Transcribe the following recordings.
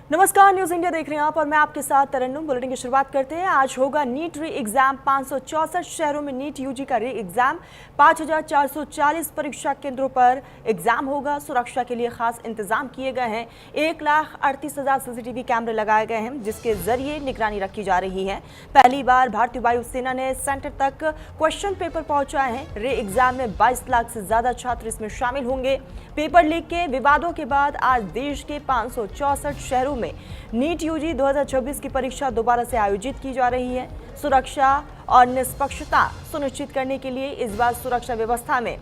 नमस्कार, news India देख रहे हैं आप और मैं आपके साथ तरन्नुम। बुलेटिन की शुरुआत करते हैं। आज होगा नीट री एग्जाम। 564 शहरों में नीट यूजी का री एग्जाम। 5440 परीक्षा केंद्रों पर एग्जाम होगा। सुरक्षा के लिए खास इंतजाम किए गए हैं। 1,38,000 सीसीटीवी कैमरे लगाए गए हैं, जिसके जरिए निगरानी रखी जा रही है। पहली बार भारतीय वायुसेना ने सेंटर तक क्वेश्चन पेपर पहुंचाए हैं। री एग्जाम में 22 लाख से ज्यादा छात्र इसमें शामिल होंगे। पेपर लीक के विवादों के बाद आज देश के 564 शहरों में नीट यूजी 2026 की परीक्षा दोबारा से आयोजित की जा रही है। सुरक्षा और निष्पक्षता सुनिश्चित करने के लिए इस बार सुरक्षा व्यवस्था में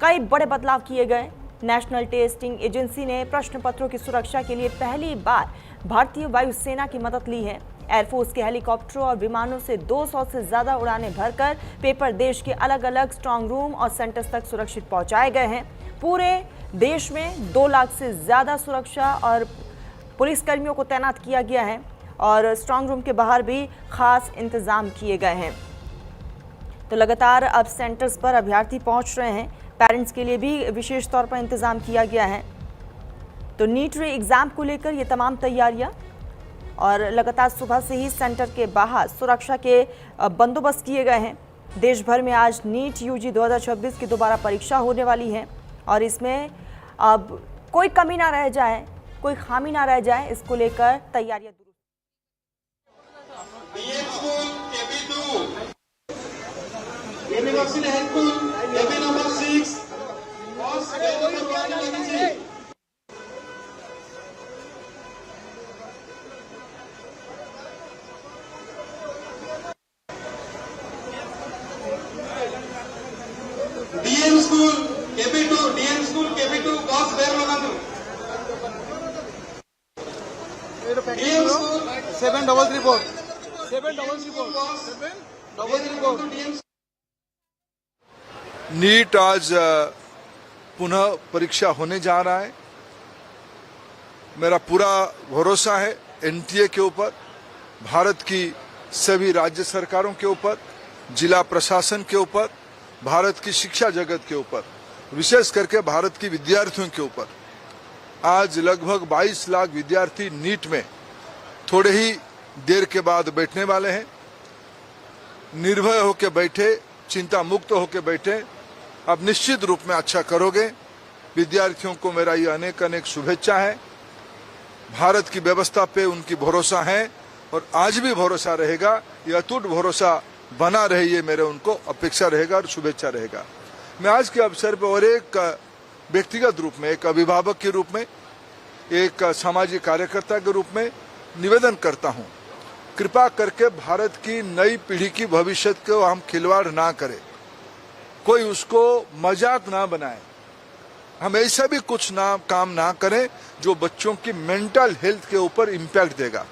कई बड़े बदलाव किए गए। नेशनल टेस्टिंग एजेंसी ने प्रश्न पत्रों की सुरक्षा के लिए पहली बार भारतीय वायुसेना की मदद ली है। एयरफोर्स के हेलीकॉप्टरों और विमानों से 200 से ज्यादा उड़ानें भरकर पेपर देश के अलग अलग स्ट्रांग रूम और सेंटर्स तक सुरक्षित पहुंचाए गए हैं। पूरे देश में 2 लाख से ज्यादा सुरक्षा और पुलिसकर्मियों को तैनात किया गया है और स्ट्रांग रूम के बाहर भी खास इंतजाम किए गए हैं। तो लगातार अब सेंटर्स पर अभ्यर्थी पहुंच रहे हैं। पेरेंट्स के लिए भी विशेष तौर पर इंतजाम किया गया है। तो नीट री एग्जाम को लेकर ये तमाम तैयारियां और लगातार सुबह से ही सेंटर के बाहर सुरक्षा के बंदोबस्त किए गए हैं। देश भर में आज नीट यूजी 2026 की दोबारा परीक्षा होने वाली है और इसमें अब कोई कमी ना रह जाए, कोई खामी ना रह जाए, इसको लेकर तैयारियां डीएम स्कूल केबी2 डीएम स्कूल केबी2 बॉस बेर लगानु डीएम स्कूल 7334 नीट आज पुनः परीक्षा होने जा रहा है। मेरा पूरा भरोसा है एनटीए के ऊपर, भारत की सभी राज्य सरकारों के ऊपर, जिला प्रशासन के ऊपर, भारत की शिक्षा जगत के ऊपर, विशेष करके भारत की विद्यार्थियों के ऊपर। आज लगभग 22 लाख विद्यार्थी नीट में थोड़े ही देर के बाद बैठने वाले हैं। निर्भय होकर बैठे, चिंता मुक्त होकर बैठे। अब निश्चित रूप में अच्छा करोगे। विद्यार्थियों को मेरा ये अनेक अनेक शुभेच्छा है। भारत की व्यवस्था पे उनकी भरोसा है और आज भी भरोसा रहेगा। यह अटूट भरोसा बना रहे, ये मेरे उनको अपेक्षा रहेगा और शुभेच्छा रहेगा। मैं आज के अवसर पर और एक व्यक्तिगत रूप में, एक अभिभावक के रूप में, एक सामाजिक कार्यकर्ता के रूप में निवेदन करता हूं, कृपा करके भारत की नई पीढ़ी की भविष्य को हम खिलवाड़ ना करें, कोई उसको मजाक ना बनाए। हम ऐसा भी कुछ काम ना करें जो बच्चों की मेंटल हेल्थ के ऊपर इम्पैक्ट देगा।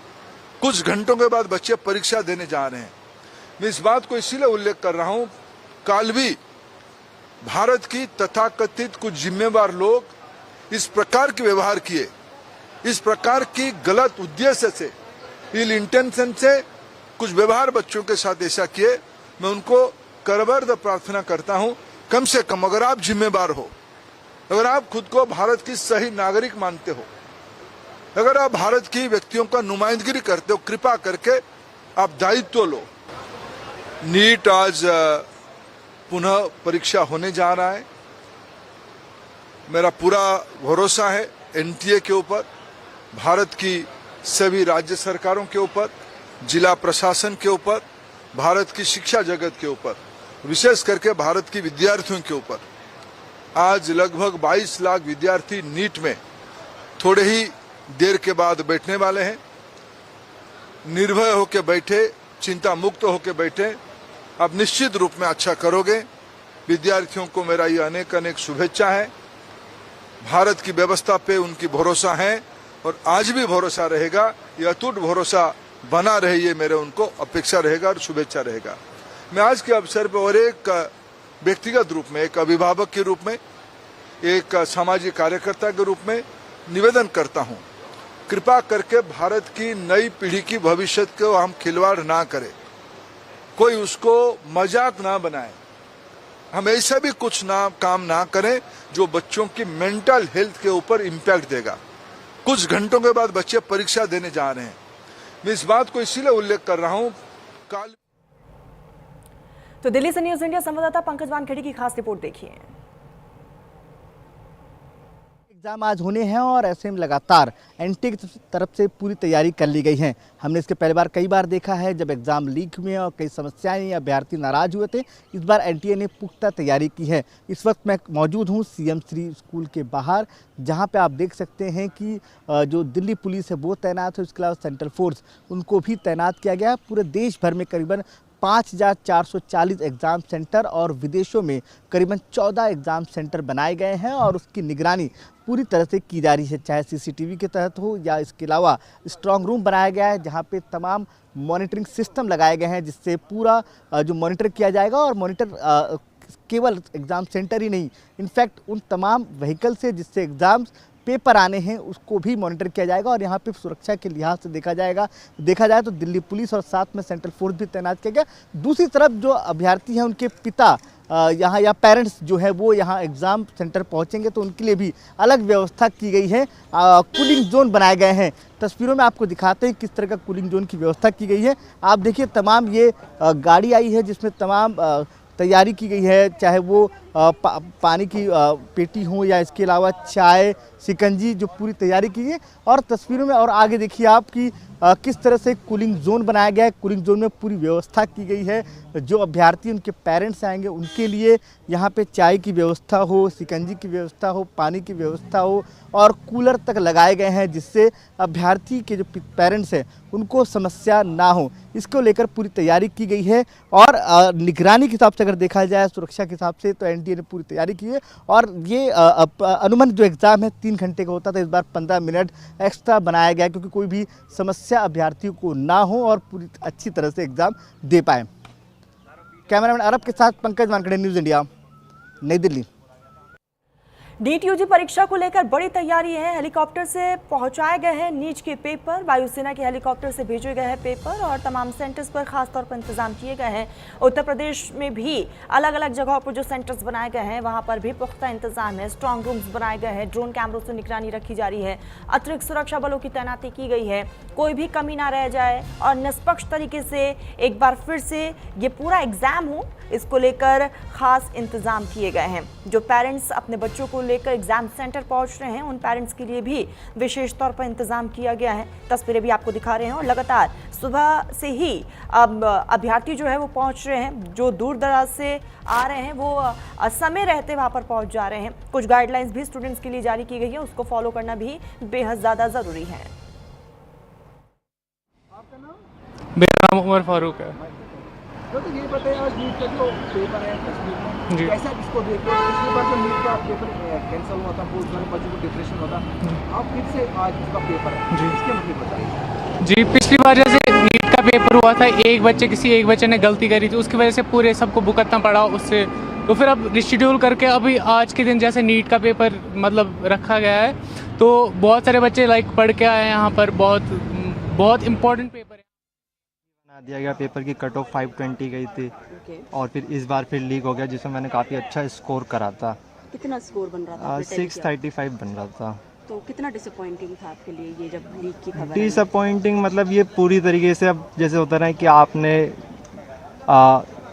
कुछ घंटों के बाद बच्चे परीक्षा देने जा रहे हैं। मैं इस बात को इसीलिए उल्लेख कर रहा हूं, कल भी भारत की तथाकथित कुछ जिम्मेवार लोग इस प्रकार के व्यवहार किए, इस प्रकार की गलत उद्देश्य से, इल इंटेंशन से कुछ व्यवहार बच्चों के साथ ऐसा किए। मैं उनको करबर्द प्रार्थना करता हूं, कम से कम अगर आप जिम्मेवार हो, अगर आप खुद को भारत की सही नागरिक मानते हो, अगर आप भारत की व्यक्तियों का नुमाइंदगी करते हो, कृपा करके आप दायित्व लो। नीट आज पुनः परीक्षा होने जा रहा है। मेरा पूरा भरोसा है एनटीए के ऊपर, भारत की सभी राज्य सरकारों के ऊपर, जिला प्रशासन के ऊपर, भारत की शिक्षा जगत के ऊपर, विशेष करके भारत की विद्यार्थियों के ऊपर। आज लगभग 22 लाख विद्यार्थी नीट में थोड़े ही देर के बाद बैठने वाले हैं। निर्भय होकर बैठे, चिंता मुक्त होकर बैठे। अब निश्चित रूप में अच्छा करोगे। विद्यार्थियों को मेरा ये अनेक अनेक शुभेच्छा है। भारत की व्यवस्था पे उनकी भरोसा है और आज भी भरोसा रहेगा। यह अटूट भरोसा बना रहे, ये मेरे उनको अपेक्षा रहेगा और शुभेच्छा रहेगा। मैं आज के अवसर पर और एक व्यक्तिगत रूप में, एक अभिभावक के रूप में, एक सामाजिक कार्यकर्ता के रूप में निवेदन करता हूं, कृपा करके भारत की नई पीढ़ी की भविष्य को हम खिलवाड़ ना करें, कोई उसको मजाक ना बनाए। हम ऐसा भी कुछ काम ना करें जो बच्चों की मेंटल हेल्थ के ऊपर इम्पैक्ट देगा। कुछ घंटों के बाद बच्चे परीक्षा देने जा रहे हैं। मैं इस बात को इसीलिए उल्लेख कर रहा हूं। तो दिल्ली से न्यूज इंडिया संवाददाता पंकज वानखेड़े की खास रिपोर्ट देखिए। एग्जाम आज होने हैं और ऐसे में लगातार एनटीए की तरफ से पूरी तैयारी कर ली गई है। हमने इसके पहले बार कई बार देखा है जब एग्जाम लीक हुए और कई समस्याएं या अभ्यर्थी नाराज हुए थे। इस बार एनटीए ने पुख्ता तैयारी की है। इस वक्त मैं मौजूद हूं सीएम श्री स्कूल के बाहर, जहां पे आप देख सकते हैं कि जो दिल्ली पुलिस है वो तैनात है, उसके अलावा सेंट्रल फोर्स उनको भी तैनात किया गया है। पूरे देश भर में करीबन 5440 एग्ज़ाम सेंटर और विदेशों में करीबन 14 एग्ज़ाम सेंटर बनाए गए हैं और उसकी निगरानी पूरी तरह से की जा रही है, चाहे सीसीटीवी के तहत हो या इसके अलावा स्ट्रांग रूम बनाया गया है जहां पे तमाम मॉनिटरिंग सिस्टम लगाए गए हैं जिससे पूरा जो मॉनिटर किया जाएगा। और मॉनिटर केवल एग्ज़ाम सेंटर ही नहीं, इनफैक्ट उन तमाम व्हीकल से जिससे एग्ज़ाम्स पेपर आने हैं उसको भी मॉनिटर किया जाएगा। और यहाँ पे सुरक्षा के लिहाज से देखा जाए तो दिल्ली पुलिस और साथ में सेंट्रल फोर्स भी तैनात किया गया। दूसरी तरफ जो अभ्यर्थी हैं उनके पिता यहाँ या पेरेंट्स जो है वो यहाँ एग्ज़ाम सेंटर पहुँचेंगे तो उनके लिए भी अलग व्यवस्था की गई है। कूलिंग जोन बनाए गए हैं। तस्वीरों में आपको दिखाते हैं किस तरह का कूलिंग जोन की व्यवस्था की गई है। आप देखिए तमाम ये गाड़ी आई है जिसमें तमाम तैयारी की गई है, चाहे वो पानी की पेटी हो या इसके अलावा चाय शिकंजी, जो पूरी तैयारी की है। और तस्वीरों में और आगे देखिए आप कि किस तरह से कूलिंग जोन बनाया गया है। कूलिंग जोन में पूरी व्यवस्था की गई है। जो अभ्यर्थी उनके पेरेंट्स आएंगे उनके लिए यहाँ पे चाय की व्यवस्था हो, शिकंजी की व्यवस्था हो, पानी की व्यवस्था हो और कूलर तक लगाए गए हैं जिससे अभ्यर्थी के जो पेरेंट्स हैं उनको समस्या ना हो। इसको लेकर पूरी तैयारी की गई है। और निगरानी के हिसाब से अगर देखा जाए, सुरक्षा के हिसाब से, तो एनटीए ने पूरी तैयारी की है। और ये अनुमान जो एग्ज़ाम है 3 घंटे का होता था, इस बार 15 मिनट एक्स्ट्रा बनाया गया क्योंकि कोई भी समस्या अभ्यर्थियों को ना हो और पूरी अच्छी तरह से एग्ज़ाम दे पाए। कैमरामैन अरब के साथ पंकज वानखेड़े, न्यूज़ इंडिया, नई दिल्ली। नीट यूजी परीक्षा को लेकर बड़ी तैयारी है। हेलीकॉप्टर से पहुंचाए गए हैं नीट के पेपर, वायुसेना के हेलीकॉप्टर से भेजे गए हैं पेपर और तमाम सेंटर्स पर खास तौर पर इंतजाम किए गए हैं। उत्तर प्रदेश में भी अलग अलग जगहों पर जो सेंटर्स बनाए गए हैं वहां पर भी पुख्ता इंतजाम है। स्ट्रांग रूम्स बनाए गए हैं, ड्रोन कैमरों से निगरानी रखी जा रही है, अतिरिक्त सुरक्षा बलों की तैनाती की गई है, कोई भी कमी ना रह जाए और निष्पक्ष तरीके से एक बार फिर से ये पूरा एग्जाम हो, इसको लेकर खास इंतजाम किए गए हैं। जो पेरेंट्स अपने बच्चों को लेकर एग्जाम सेंटर पहुंच रहे हैं उन पेरेंट्स के लिए भी विशेष तौर पर इंतजाम किया गया है। तस्वीरें भी आपको दिखा रहे हैं और लगातार सुबह से ही अब अभ्यर्थी जो है वो पहुंच रहे हैं। जो दूर दराज से आ रहे हैं वो समय रहते वहां पर पहुंच जा रहे हैं। कुछ गाइडलाइंस भी स्टूडेंट्स के लिए जारी की गई है, उसको फॉलो करना भी बेहद ज़्यादा ज़रूरी है। मेरा नाम उमर फारूक है। तो ये बताइए आज नीट का जो पेपर है कश्मीर में, जी, कैसा इसको देखते हैं? पिछली बार जो नीट का पेपर कैंसिल हुआ था, बहुत सारे बच्चों को डिप्रेशन हुआ था, आप फिर से आज इसका पेपर है, जी, इसके मतलब बताइए। जी, पिछली बार जैसे नीट का पेपर हुआ था, किसी एक बच्चे ने गलती करी थी, उसकी वजह से पूरे सबको भुगतना पड़ा उससे। तो फिर अब रिशेड्यूल करके अभी आज के दिन जैसे नीट का पेपर मतलब रखा गया है, तो बहुत सारे बच्चे पढ़ के आए हैं यहाँ पर। बहुत इम्पोर्टेंट पेपर है। दिया गया पेपर की कट ऑफ 520 गई थी और फिर इस बार फिर लीक हो गया जिसमें मैंने काफ़ी अच्छा स्कोर करा था। कितना स्कोर बन रहा था? 635 बन रहा था। तो कितना डिसअपॉइंटिंग था आपके लिए ये जब लीक की खबर? डिसअपॉइंटिंग मतलब ये पूरी तरीके से अब जैसे होता है कि आपने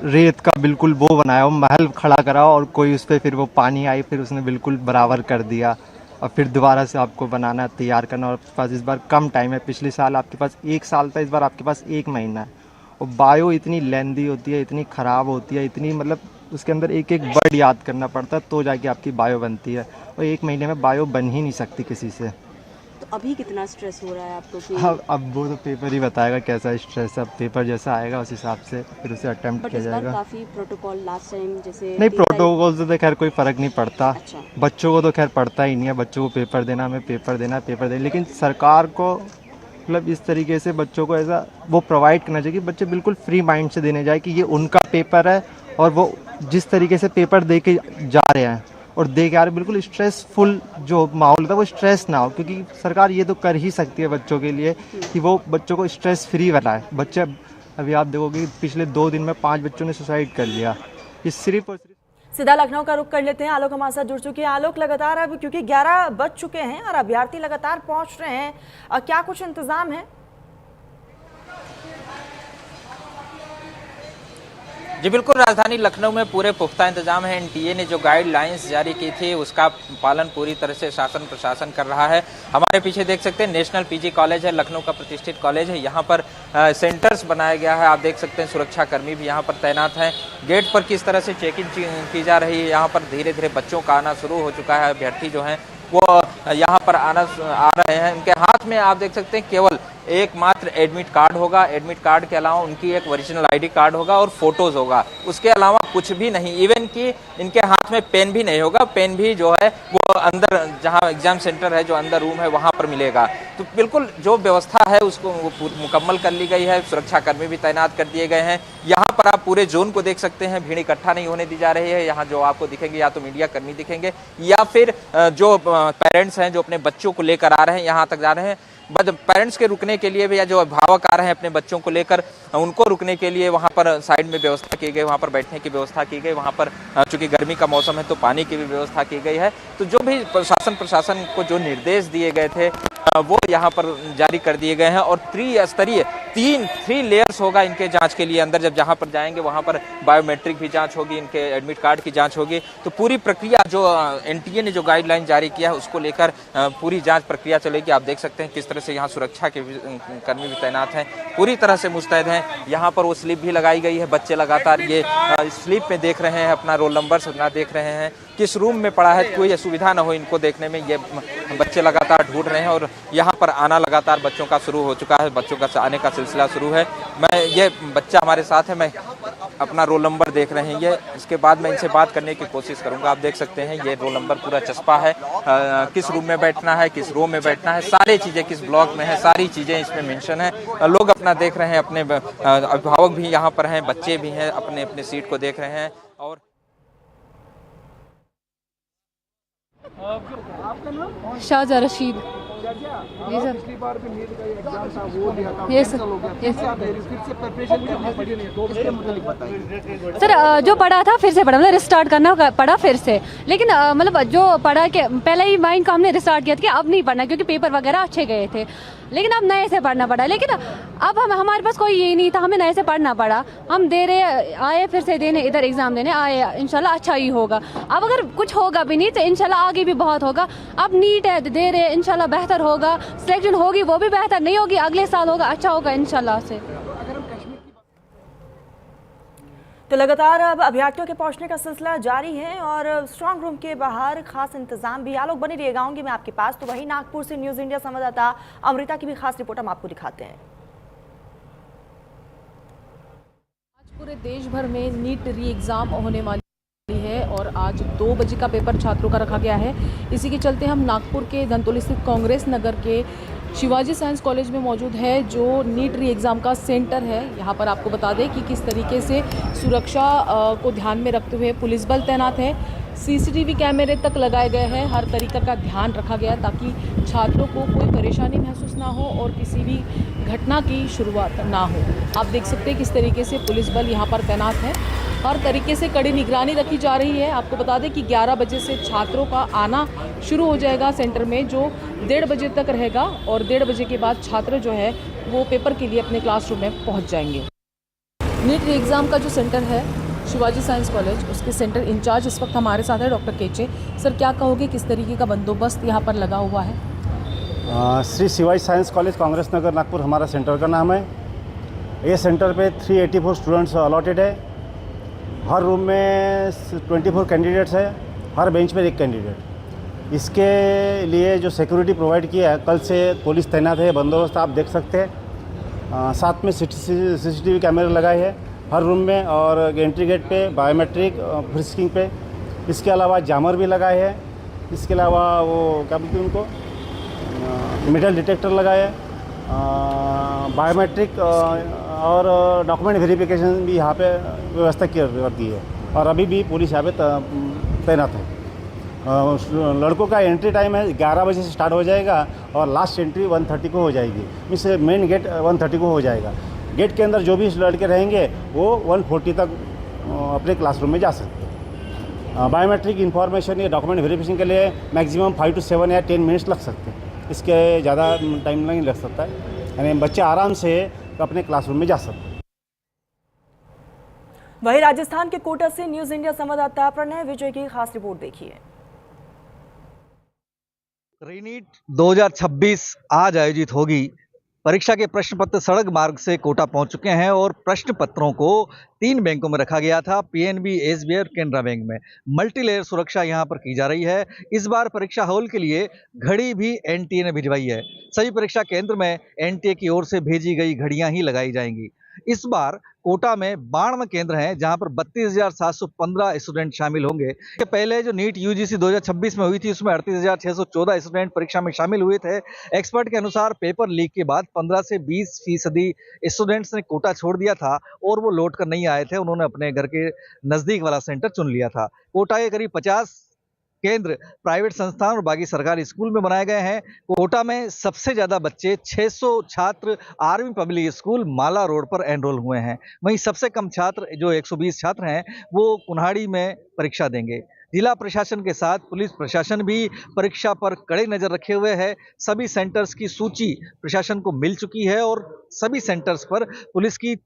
रेत का बिल्कुल वो बनाया, वो महल खड़ा करा और कोई उस पर फिर वो पानी आई, फिर उसने बिल्कुल बराबर कर दिया और फिर दोबारा से आपको बनाना, तैयार करना। और आपके पास इस बार कम टाइम है। पिछले साल आपके पास 1 साल था, इस बार आपके पास 1 महीना है। और बायो इतनी लेंदी होती है, इतनी ख़राब होती है, इतनी मतलब उसके अंदर एक एक वर्ड याद करना पड़ता है तो जाके आपकी बायो बनती है। और 1 महीने में बायो बन ही नहीं सकती किसी से। तो अभी कितना स्ट्रेस हो रहा है आपको कि? हाँ, अब वो तो पेपर ही बताएगा कैसा स्ट्रेस। अब पेपर जैसा आएगा उस हिसाब से फिर उसे अटेम्प्ट किया जाएगा। काफ़ी प्रोटोकॉल लास्ट टाइम जैसे नहीं, प्रोटोकॉल से तो खैर कोई फ़र्क नहीं पड़ता। अच्छा। बच्चों को तो खैर पड़ता ही नहीं है। बच्चों को पेपर देना, हमें पेपर देना। लेकिन सरकार को मतलब इस तरीके से बच्चों को ऐसा वो प्रोवाइड करना चाहिए कि बच्चे बिल्कुल फ्री माइंड से देने जाए कि ये उनका पेपर है और वो जिस तरीके से पेपर दे के जा रहे हैं और दे के आ रहे, बिल्कुल स्ट्रेसफुल जो माहौल था वो स्ट्रेस ना हो। क्योंकि सरकार ये तो कर ही सकती है बच्चों के लिए कि वो बच्चों को स्ट्रेस फ्री बनाए। बच्चे अभी आप देखोगे पिछले 2 दिन में 5 बच्चों ने सुसाइड कर लिया। ये सिर्फ और सिर्फ सीधा लखनऊ का रुख कर लेते हैं। आलोक हमारे साथ जुड़ चुके हैं। आलोक, लगातार अब क्योंकि 11 बज चुके हैं और अभ्यर्थी लगातार पहुंच रहे हैं, क्या कुछ इंतजाम है? जी बिल्कुल, राजधानी लखनऊ में पूरे पुख्ता इंतजाम है। एनटीए ने जो गाइडलाइंस जारी की थी उसका पालन पूरी तरह से शासन प्रशासन कर रहा है। हमारे पीछे देख सकते हैं नेशनल पीजी कॉलेज है, लखनऊ का प्रतिष्ठित कॉलेज है। यहाँ पर सेंटर्स बनाया गया है। आप देख सकते हैं सुरक्षा कर्मी भी यहाँ पर तैनात हैं। गेट पर किस तरह से चेकिंग की जा रही है। यहाँ पर धीरे धीरे बच्चों का आना शुरू हो चुका है। अभ्यर्थी जो हैं वो यहाँ पर आ रहे हैं। उनके हाथ में आप देख सकते हैं केवल एकमात्र एडमिट कार्ड होगा। एडमिट कार्ड के अलावा उनकी एक ओरिजिनल आईडी कार्ड होगा और फोटोज होगा। उसके अलावा कुछ भी नहीं। इवन कि इनके हाथ में पेन भी नहीं होगा। पेन भी जो है वो अंदर जहां एग्जाम सेंटर है, जो अंदर रूम है, वहां पर मिलेगा। तो बिल्कुल जो व्यवस्था है उसको मुकम्मल कर ली गई है। सुरक्षा कर्मी भी तैनात कर दिए गए हैं। यहाँ पर आप पूरे जोन को देख सकते हैं। भीड़ इकट्ठा नहीं होने दी जा रही है। यहाँ जो आपको दिखेंगे या तो मीडिया कर्मी दिखेंगे या फिर जो पेरेंट्स हैं जो अपने बच्चों को लेकर आ रहे हैं, यहाँ तक जा रहे हैं। पेरेंट्स के रुकने के लिए भी या जो अभिभावक आ रहे हैं अपने बच्चों को लेकर, उनको रुकने के लिए वहाँ पर साइड में व्यवस्था की गई, वहाँ पर बैठने की व्यवस्था की गई। वहाँ पर चूंकि गर्मी का मौसम है तो पानी की भी व्यवस्था की गई है। तो जो भी प्रशासन को जो निर्देश दिए गए थे वो यहाँ पर जारी कर दिए गए हैं। और त्रिस्तरीय थ्री लेयर्स होगा इनके जांच के लिए। अंदर जब जहाँ पर जाएंगे वहाँ पर बायोमेट्रिक भी जांच होगी, इनके एडमिट कार्ड की जांच होगी। तो पूरी प्रक्रिया जो एनटीए ने जो गाइडलाइन जारी किया है उसको लेकर पूरी जांच प्रक्रिया चलेगी। आप देख सकते हैं किस तरह से यहाँ सुरक्षा के कर्मी भी तैनात हैं, पूरी तरह से मुस्तैद हैं। यहाँ पर वो स्लिप भी लगाई गई है। बच्चे लगातार ये स्लिप में देख रहे हैं, अपना रोल नंबर अपना देख रहे हैं, किस रूम में पड़ा है, कोई असुविधा ना हो इनको देखने में। ये बच्चे लगातार ढूंढ रहे हैं और यहाँ पर आना लगातार बच्चों का शुरू हो चुका है। बच्चों का आने का सिलसिला शुरू है। ये बच्चा हमारे साथ है, मैं अपना रोल नंबर देख रहे हैं ये। इसके बाद मैं इनसे बात करने की कोशिश करूंगा। आप देख सकते हैं ये रोल नंबर पूरा चस्पा है। किस रूम में बैठना है, किस रो में बैठना है, सारी चीज़ें किस ब्लॉक में है, सारी चीज़ें इसमें मेंशन है। लोग अपना देख रहे हैं, अपने अभिभावक भी यहाँ पर हैं, बच्चे भी हैं, अपने अपने सीट को देख रहे हैं। और शाहजहा रशीद। जी सर। ये सर सर जो पढ़ा था फिर से पढ़ा, मतलब रिस्टार्ट करना पड़ा फिर से। लेकिन मतलब जो पढ़ा के पहले ही माइंड का हमने रिस्टार्ट किया था कि अब नहीं पढ़ना क्योंकि पेपर वगैरह अच्छे गए थे। लेकिन अब नए से पढ़ना पड़ा। लेकिन अब हमारे पास कोई ये नहीं था, हमें नए से पढ़ना पड़ा। हम दे रहे आए फिर से देने, इधर एग्जाम देने आए। इंशाल्लाह अच्छा ही होगा। अब अगर कुछ होगा भी नहीं तो इंशाल्लाह आगे भी बहुत होगा। अब नीट है दे रहे, इंशाल्लाह बेहतर होगा। सिलेक्शन होगी वो भी बेहतर, नहीं होगी अगले साल होगा, अच्छा होगा इंशाल्लाह से। तो लगातार अब अभ्यर्थियों के पहुंचने का सिलसिला जारी है और स्ट्रांग रूम के बाहर खास इंतजाम भी। आलोक बने रहिएगा, आऊंगी मैं आपके पास। तो वहीं नागपुर से न्यूज इंडिया संवाददाता अमृता की भी खास रिपोर्ट हम आपको दिखाते हैं। आज पूरे देश भर में नीट री एग्जाम होने वाली है और आज 2 बजे का पेपर छात्रों का रखा गया है। इसी के चलते हम नागपुर के धनतोली स्थित कांग्रेस नगर के शिवाजी साइंस कॉलेज में मौजूद है, जो नीट री एग्ज़ाम का सेंटर है। यहाँ पर आपको बता दें कि किस तरीके से सुरक्षा को ध्यान में रखते हुए पुलिस बल तैनात है। सीसीटीवी कैमरे तक लगाए गए हैं। हर तरीक़ा का ध्यान रखा गया ताकि छात्रों को कोई परेशानी महसूस ना हो और किसी भी घटना की शुरुआत ना हो। आप देख सकते हैं किस तरीके से पुलिस बल यहाँ पर तैनात है। हर तरीके से कड़ी निगरानी रखी जा रही है। आपको बता दें कि 11 बजे से छात्रों का आना शुरू हो जाएगा सेंटर में, जो 1:30 बजे तक रहेगा। और 1:30 बजे के बाद छात्र जो है वो पेपर के लिए अपने क्लासरूम में पहुँच जाएंगे। नीट री एग्ज़ाम का जो सेंटर है शिवाजी साइंस कॉलेज, उसके सेंटर इंचार्ज इस वक्त हमारे साथ है डॉक्टर केचे। सर, क्या कहोगे किस तरीके का बंदोबस्त यहाँ पर लगा हुआ है? श्री शिवाजी साइंस कॉलेज कांग्रेस नगर नागपुर हमारा सेंटर का नाम है। ये सेंटर पे 384 स्टूडेंट्स अलॉटेड है। हर रूम में 24 कैंडिडेट्स है, हर बेंच पर एक कैंडिडेट। इसके लिए जो सिक्योरिटी प्रोवाइड किया है, कल से पुलिस तैनात है, बंदोबस्त आप देख सकते हैं। साथ में सीसीटीवी कैमरे लगाए हैं हर रूम में और एंट्री गेट पे, बायोमेट्रिक फ्रिस्किंग पे। इसके अलावा जामर भी लगाए हैं। इसके अलावा वो क्या बोलते हैं उनको, मेटल डिटेक्टर लगाए हैं। बायोमेट्रिक और डॉक्यूमेंट वेरिफिकेशन भी यहाँ पे व्यवस्था कर दी है। और अभी भी पुलिस यहाँ पे तैनात है। लड़कों का एंट्री टाइम है 11 बजे से स्टार्ट हो जाएगा और लास्ट एंट्री 1:30 को हो जाएगी। मीन्स मेन गेट 1:30 को हो जाएगा। गेट के अंदर जो भी लड़के रहेंगे वो 1:40 तक अपने क्लासरूम में जा सकते हैं। बायोमेट्रिक इंफॉर्मेशन या डॉक्यूमेंट वेरिफिकेशन के लिए मैक्सिमम 5 to 7 या 10 मिनट्स लग सकते हैं, इसके ज़्यादा टाइम नहीं लग सकता है, यानी बच्चे आराम से अपने क्लासरूम में जा सकते हैं। वहीं राजस्थान के कोटा से न्यूज इंडिया संवाददाता प्रणय विजय की खास रिपोर्ट देखिए। रीनीट 2026 आज आयोजित होगी। परीक्षा के प्रश्न पत्र सड़क मार्ग से कोटा पहुंच चुके हैं और प्रश्न पत्रों को 3 बैंकों में रखा गया था, पीएनबी, एसबीआई और केनरा बैंक में। मल्टी लेयर सुरक्षा यहां पर की जा रही है। इस बार परीक्षा हॉल के लिए घड़ी भी एनटीए ने भिजवाई है। सभी परीक्षा केंद्र में एनटीए की ओर से भेजी गई घड़ियां ही लगाई जाएंगी। इस बार कोटा में 92 केंद्र हैं जहां पर 32,715 स्टूडेंट शामिल होंगे। इसके पहले जो नीट यूजीसी 2026 में हुई थी उसमें 38,614 स्टूडेंट परीक्षा में शामिल हुए थे। एक्सपर्ट के अनुसार पेपर लीक के बाद 15 से 20% स्टूडेंट्स ने कोटा छोड़ दिया था और वो लौट कर नहीं आए थे। उन्होंने अपने घर के नजदीक वाला सेंटर चुन लिया था। कोटा के करीब 50 केंद्र प्राइवेट संस्थान और बाकी सरकारी स्कूल में बनाए गए हैं। कोटा में सबसे ज्यादा बच्चे 600 छात्र आर्मी पब्लिक स्कूल माला रोड पर एनरोल हुए हैं। वहीं सबसे कम छात्र जो 120 छात्र हैं वो कुन्हाड़ी में परीक्षा देंगे। जिला प्रशासन के साथ पुलिस प्रशासन भी परीक्षा पर कड़ी नजर रखे हुए है। सभी सेंटर्स की सूची प्रशासन को मिल चुकी है और सभी सेंटर्स पर पुलिस की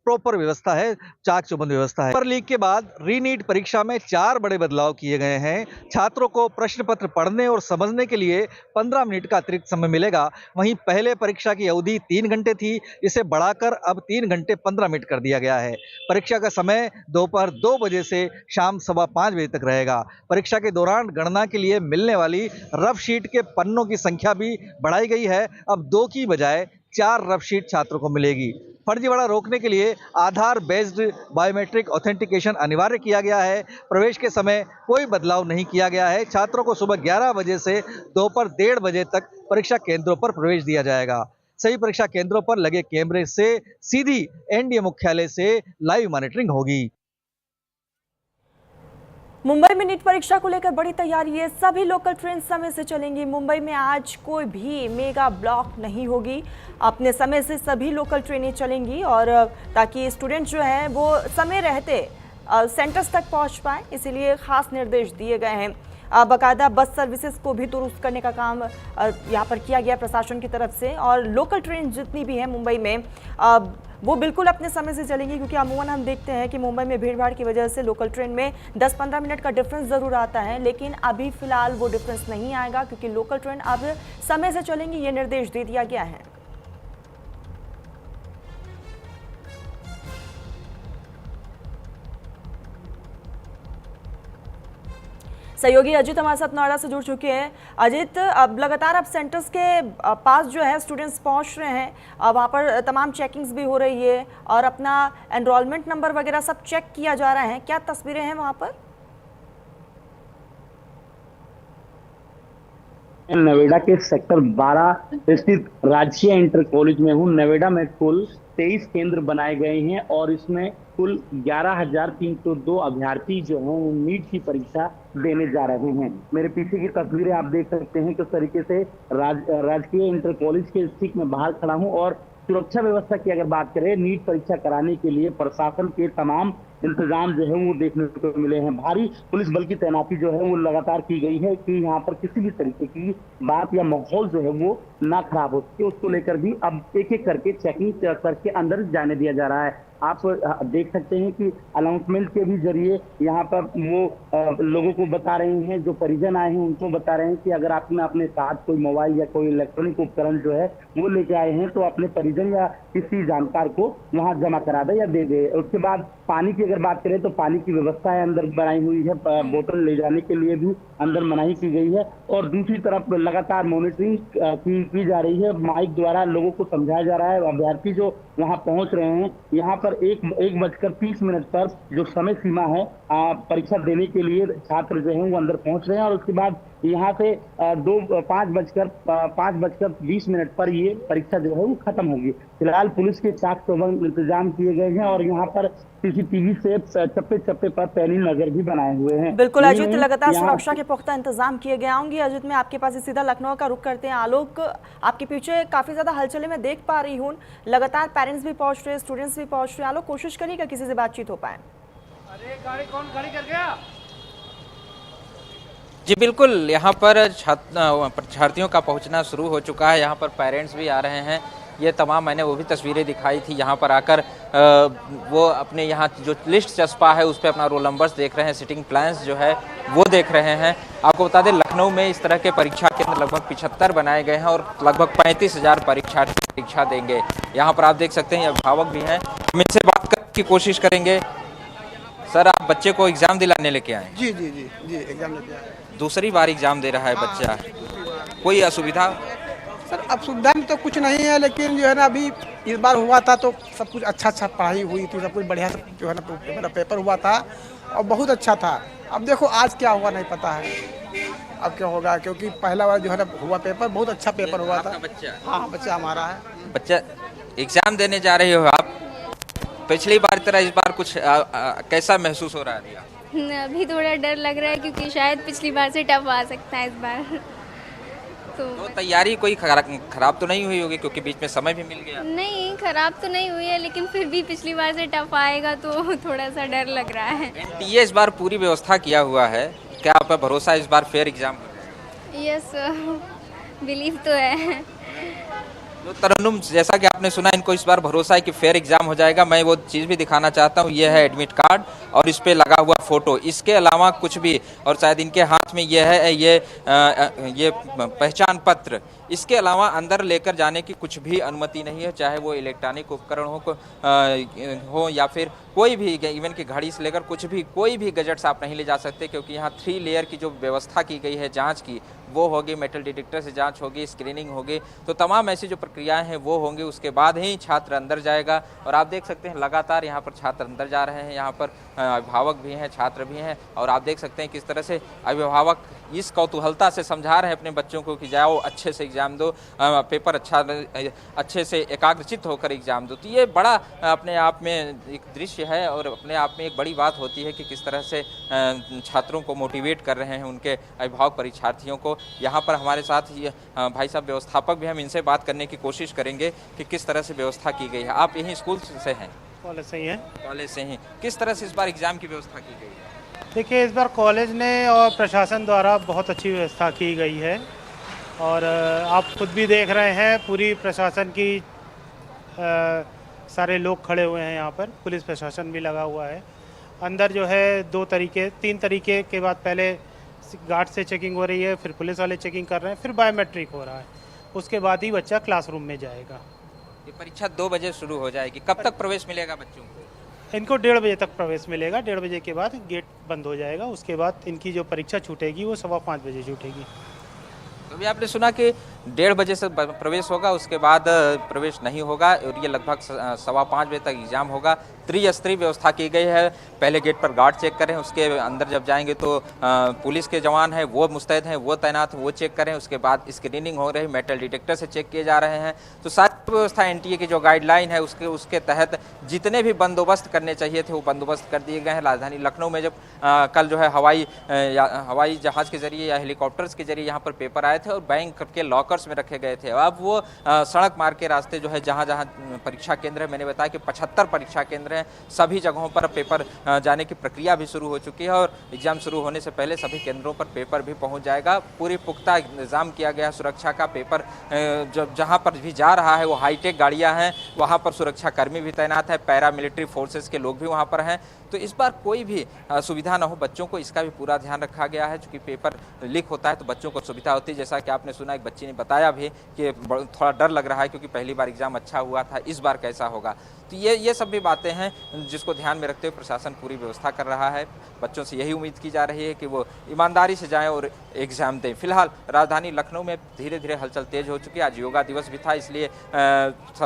प्रॉपर व्यवस्था है, चाक चौबंद व्यवस्था है। पेपर लीक के बाद रीनीट परीक्षा में 4 बड़े बदलाव किए गए हैं। छात्रों को प्रश्न पत्र पढ़ने और समझने के लिए 15 मिनट का अतिरिक्त समय मिलेगा। वहीं पहले परीक्षा की अवधि 3 घंटे थी, इसे बढ़ाकर अब 3 घंटे 15 मिनट कर दिया गया है। परीक्षा का समय दोपहर 2 बजे से शाम 5:15 बजे तक रहेगा। परीक्षा के दौरान गणना के लिए मिलने वाली रफ शीट के पन्नों की संख्या भी बढ़ाई गई है। अब 2 की बजाय 4 रफ शीट छात्रों को मिलेगी। फर्जीवाड़ा रोकने के लिए आधार बेस्ड बायोमेट्रिक ऑथेंटिकेशन अनिवार्य किया गया है। प्रवेश के समय कोई बदलाव नहीं किया गया है। छात्रों को सुबह 11 बजे से दोपहर 1:30 बजे तक परीक्षा केंद्रों पर प्रवेश दिया जाएगा। सभी परीक्षा केंद्रों पर लगे कैमरे से सीधी एनडीए मुख्यालय से लाइव मॉनिटरिंग होगी। मुंबई में नीट परीक्षा को लेकर बड़ी तैयारी है। सभी लोकल ट्रेन समय से चलेंगी। मुंबई में आज कोई भी मेगा ब्लॉक नहीं होगी। अपने समय से सभी लोकल ट्रेनें चलेंगी और ताकि स्टूडेंट जो हैं वो समय रहते सेंटर्स तक पहुंच पाएं, इसीलिए खास निर्देश दिए गए हैं। बाकायदा बस सर्विसेज को भी दुरुस्त करने का काम यहाँ पर किया गया प्रशासन की तरफ से। और लोकल ट्रेन जितनी भी हैं मुंबई में वो बिल्कुल अपने समय से चलेंगी, क्योंकि अमूमन हम देखते हैं कि मुंबई में भीड़ भाड़ की वजह से लोकल ट्रेन में 10-15 मिनट का डिफरेंस ज़रूर आता है, लेकिन अभी फ़िलहाल वो डिफरेंस नहीं आएगा क्योंकि लोकल ट्रेन अब समय से चलेंगी, ये निर्देश दे दिया गया है। सहयोगी अजित हमारे साथ नोएडा से जुड़ चुके हैं। अजित, अब लगातार अब सेंटर्स के पास जो है स्टूडेंट्स पहुंच रहे हैं, अब वहाँ पर तमाम चेकिंग्स भी हो रही है और अपना एनरोलमेंट नंबर वगैरह सब चेक किया जा रहा है। क्या तस्वीरें हैं वहाँ पर? नोएडा के सेक्टर 12 स्थित राजकीय इंटर कॉलेज में हूँ। नोएडा में कुल 23 केंद्र बनाए गए हैं और इसमें कुल 11,302 अभ्यर्थी जो हैं वो नीट की परीक्षा देने जा रहे हैं। मेरे पीछे की तस्वीरें आप देख सकते हैं किस तरीके से राजकीय इंटर कॉलेज के ठीक में बाहर खड़ा हूं। और सुरक्षा व्यवस्था की अगर बात करें, नीट परीक्षा कराने के लिए प्रशासन के तमाम इंतजाम जो है वो देखने को मिले हैं। भारी पुलिस बल की तैनाती जो है वो लगातार की गई है कि यहाँ पर किसी भी तरीके की बात या माहौल जो है वो ना खराब हो सके। उसको लेकर भी अब एक एक करके चेकिंग करके अंदर जाने दिया जा रहा है। आप देख सकते हैं कि अनाउंसमेंट के भी जरिए यहाँ पर वो लोगों को बता रहे हैं, जो परिजन आए हैं उनको बता रहे हैं कि अगर आपने अपने साथ कोई मोबाइल या कोई इलेक्ट्रॉनिक उपकरण जो है वो लेके आए हैं तो अपने परिजन या किसी जानकार को वहाँ जमा करा दे या दे दे। उसके बाद पानी की अगर बात करें तो पानी की व्यवस्था है अंदर बनाई हुई है, बोतल ले जाने के लिए भी अंदर मनाही की गई है। और दूसरी तरफ लगातार मॉनिटरिंग की जा रही है। माइक द्वारा लोगों को समझाया जा रहा है। अभ्यर्थी जो वहाँ पहुँच रहे हैं, यहाँ पर 1:30 पर जो समय सीमा है परीक्षा देने के लिए छात्र जो हैं वो अंदर पहुँच रहे हैं। और उसके बाद यहाँ से 5:20 पर ये परीक्षा जो है वो खत्म होगी। फिलहाल पुलिस के चाक चौबंद इंतजाम किए गए हैं और यहाँ पर सीसीटीवी से चप्पे पर पैनी नजर भी बनाए हुए हैं। बिल्कुल अजित, लगातार सुरक्षा के पुख्ता इंतजाम किए गए होंगे। अजित, मैं आपके पास सीधा लखनऊ का रुख करते हैं। आलोक, आपके पीछे काफी ज्यादा हलचलें मैं देख पा रही हूँ। लगातार पेरेंट्स भी पहुंच रहे हैं, स्टूडेंट्स भी पहुंच रहे हैं। आलोक, कोशिश करिएगा किसी से बातचीत हो पाए। अरे गाड़ी कर गया? जी बिल्कुल, यहाँ पर परीक्षार्थियों का पहुँचना शुरू हो चुका है। यहाँ पर पेरेंट्स भी आ रहे हैं। ये तमाम मैंने वो भी तस्वीरें दिखाई थी, यहाँ पर आकर वो अपने यहाँ जो लिस्ट चस्पा है उस पर अपना रोल नंबर्स देख रहे हैं, सिटिंग प्लान्स जो है वो देख रहे हैं। आपको बता दें, लखनऊ में इस तरह के परीक्षा केंद्र लगभग 75 बनाए गए हैं और लगभग 35,000 परीक्षार्थी परीक्षा देंगे। यहाँ पर आप देख सकते हैं अभिभावक भी हैं, हम इनसे बात करने की कोशिश करेंगे। सर, आप बच्चे को एग्जाम दिलाने लेके आए? जी जी जी जी, एग्जाम लेके आए। दूसरी बार एग्जाम दे रहा है बच्चा, कोई असुविधा? सर, अब सुविधा में तो कुछ नहीं है, लेकिन जो है ना अभी इस बार हुआ था तो सब कुछ अच्छा पढ़ाई हुई थी, सब कुछ बढ़िया से जो है ना पेपर हुआ था और बहुत अच्छा था। अब देखो आज क्या हुआ नहीं पता है, अब क्या होगा, क्योंकि पहला बार जो है ना हुआ पेपर बहुत अच्छा पेपर हुआ था। बच्चा? हाँ, बच्चा हमारा है। बच्चा एग्जाम देने जा रहे हो आप? पिछली बार तरह इस बार कुछ कैसा महसूस हो रहा है? अभी थोड़ा डर लग रहा है क्योंकि शायद पिछली बार से टफ आ सकता है इस बार। तो तैयारी कोई खराब तो नहीं हुई होगी, क्योंकि बीच में समय भी मिल गया? नहीं, खराब तो नहीं हुई है, लेकिन फिर भी पिछली बार से टफ आएगा तो थोड़ा सा डर लग रहा है। एनटीए इस बार पूरी व्यवस्था किया हुआ है, क्या आप पर भरोसा इस बार फेयर एग्जाम हो जाएगा? यस, बिलीव तो है। तो तरन्नुम, जैसा कि आपने सुना, इनको इस बार भरोसा है कि फेयर एग्जाम हो जाएगा। मैं वो चीज़ भी दिखाना चाहता हूँ, ये है एडमिट कार्ड और इस पे लगा हुआ फोटो, इसके अलावा कुछ भी, और शायद इनके हाथ में ये है ये पहचान पत्र, इसके अलावा अंदर लेकर जाने की कुछ भी अनुमति नहीं है, चाहे वो इलेक्ट्रॉनिक उपकरण हो या फिर कोई भी, इवन की घड़ी से लेकर कुछ भी, कोई भी गैजेट्स आप नहीं ले जा सकते, क्योंकि यहाँ 3 लेयर की जो व्यवस्था की गई है जांच की, वो होगी, मेटल डिटेक्टर से जांच होगी, स्क्रीनिंग होगी, तो तमाम ऐसी जो प्रक्रियाएं हैं वो होंगी, उसके बाद ही छात्र अंदर जाएगा। और आप देख सकते हैं लगातार यहाँ पर छात्र अंदर जा रहे हैं, यहाँ पर अभिभावक भी हैं, छात्र भी हैं, और आप देख सकते हैं किस तरह से अभिभावक इस कौतूहलता से समझा रहे हैं अपने बच्चों को कि जाओ अच्छे से एग्जाम दो, पेपर अच्छे से एकाग्रचित होकर एग्जाम दो। तो ये बड़ा अपने आप में एक दृश्य है और अपने आप में एक बड़ी बात होती है कि किस तरह से छात्रों को मोटिवेट कर रहे हैं उनके अभिभावक परीक्षार्थियों को। यहाँ पर हमारे साथ ये भाई साहब व्यवस्थापक भी, हम इनसे बात करने की कोशिश करेंगे कि किस तरह से व्यवस्था की गई है। आप यहीं स्कूल से हैं? कॉलेज से ही हैं। कॉलेज से ही। किस तरह से इस बार एग्जाम की व्यवस्था की गई है? देखिए, इस बार कॉलेज ने और प्रशासन द्वारा बहुत अच्छी व्यवस्था की गई है और आप खुद भी देख रहे हैं, पूरी प्रशासन की सारे लोग खड़े हुए हैं यहाँ पर, पुलिस प्रशासन भी लगा हुआ है। अंदर जो है 3 तरीके के बाद पहले गार्ड से चेकिंग हो रही है, फिर पुलिस वाले चेकिंग कर रहे हैं, फिर बायोमेट्रिक हो रहा है, उसके बाद ही बच्चा क्लासरूम में जाएगा। ये परीक्षा 2 बजे शुरू हो जाएगी, कब तक प्रवेश मिलेगा बच्चों को? इनको 1:30 बजे तक प्रवेश मिलेगा, 1:30 बजे के बाद गेट बंद हो जाएगा, उसके बाद इनकी जो परीक्षा छूटेगी वो 5:15 बजे छूटेगी। तो अभी आपने सुना कि 1:30 बजे से प्रवेश होगा, उसके बाद प्रवेश नहीं होगा और ये लगभग 5:15 बजे तक एग्जाम होगा। त्रिस्तरीय व्यवस्था की गई है, पहले गेट पर गार्ड चेक करें, उसके अंदर जब जाएंगे तो पुलिस के जवान हैं वो मुस्तैद हैं, वो तैनात हैं, वो चेक करें, उसके बाद स्क्रीनिंग हो रही, मेटल डिटेक्टर से चेक किए जा रहे हैं। तो सारी व्यवस्था एनटीए की जो गाइडलाइन है उसके तहत जितने भी बंदोबस्त करने चाहिए थे वो बंदोबस्त कर दिए गए हैं। राजधानी लखनऊ में जब कल जो है हवाई जहाज़ के जरिए या हेलीकॉप्टर्स के जरिए यहाँ पर पेपर आए थे और बैंक के लॉकर्स में रखे गए थे, अब वो सड़क मार्ग के रास्ते जो है जहाँ जहाँ परीक्षा केंद्र है, मैंने बताया कि 75 परीक्षा केंद्र हैं, सभी जगहों पर पेपर जाने की प्रक्रिया भी शुरू हो चुकी है और एग्जाम शुरू होने से पहले सभी केंद्रों पर पेपर भी पहुंच जाएगा। पूरी पुख्ता इंतजाम किया गया सुरक्षा का। पेपर जहां पर भी जा रहा है वो हाईटेक गाड़ियां हैं, वहां पर सुरक्षा कर्मी भी तैनात है, पैरा मिलिट्री फोर्सेस के लोग भी वहां पर हैं। तो इस बार कोई भी सुविधा ना हो बच्चों को, इसका भी पूरा ध्यान रखा गया है। चूँकि पेपर लीक होता है तो बच्चों को सुविधा होती है, जैसा कि आपने सुना, एक बच्ची ने बताया भी कि थोड़ा डर लग रहा है क्योंकि पहली बार एग्जाम अच्छा हुआ था, इस बार कैसा होगा। तो ये सब भी बातें हैं जिसको ध्यान में रखते हुए प्रशासन पूरी व्यवस्था कर रहा है। बच्चों से यही उम्मीद की जा रही है कि वो ईमानदारी से जाएं और एग्जाम दें। फिलहाल राजधानी लखनऊ में धीरे धीरे हलचल तेज हो चुकी है। आज योगा दिवस भी था, इसलिए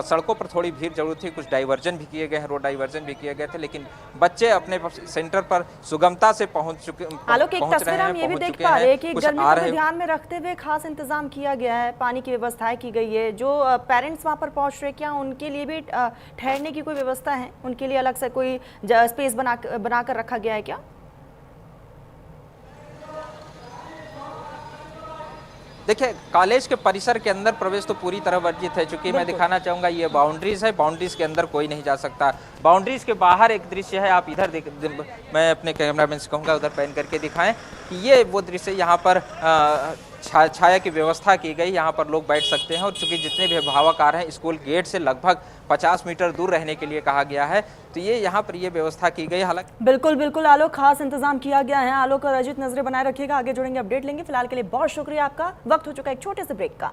सड़कों पर थोड़ी भीड़ जरूर थी, कुछ डाइवर्जन भी किए गए हैं, रोड डाइवर्जन भी किए गए थे, लेकिन बच्चे अपने सेंटर पर सुगमता से पहुंच आलोक, एक तस्वीर हम ये भी देख पा रहे हैं कि गर्मी को ध्यान में रखते हुए खास इंतजाम किया गया है, पानी की व्यवस्थाएं की गई है। जो पेरेंट्स वहां पर पहुंच रहे, क्या उनके लिए भी ठहरने की कोई व्यवस्था है? उनके लिए अलग से कोई स्पेस बनाकर रखा गया है क्या? देखिए कॉलेज के परिसर के अंदर प्रवेश तो पूरी तरह वर्जित है, चूंकि मैं दिखाना चाहूँगा ये बाउंड्रीज है, बाउंड्रीज के अंदर कोई नहीं जा सकता। बाउंड्रीज के बाहर एक दृश्य है, आप इधर मैं अपने कैमरामैन से कहूँगा उधर पैन करके दिखाएं कि ये वो दृश्य यहाँ पर छाया की व्यवस्था की गई, यहाँ पर लोग बैठ सकते हैं। और चूंकि जितने भी अभिभावक आ रहे हैं स्कूल गेट से लगभग 50 मीटर दूर रहने के लिए कहा गया है, तो ये यहाँ पर ये व्यवस्था की गई। हालांकि बिल्कुल बिल्कुल आलोक, खास इंतजाम किया गया है। आलोक और अजित नजरें बनाए रखिएगा, आगे जुड़ेंगे, अपडेट लेंगे। फिलहाल के लिए बहुत शुक्रिया आपका। वक्त हो चुका है एक छोटे से ब्रेक का।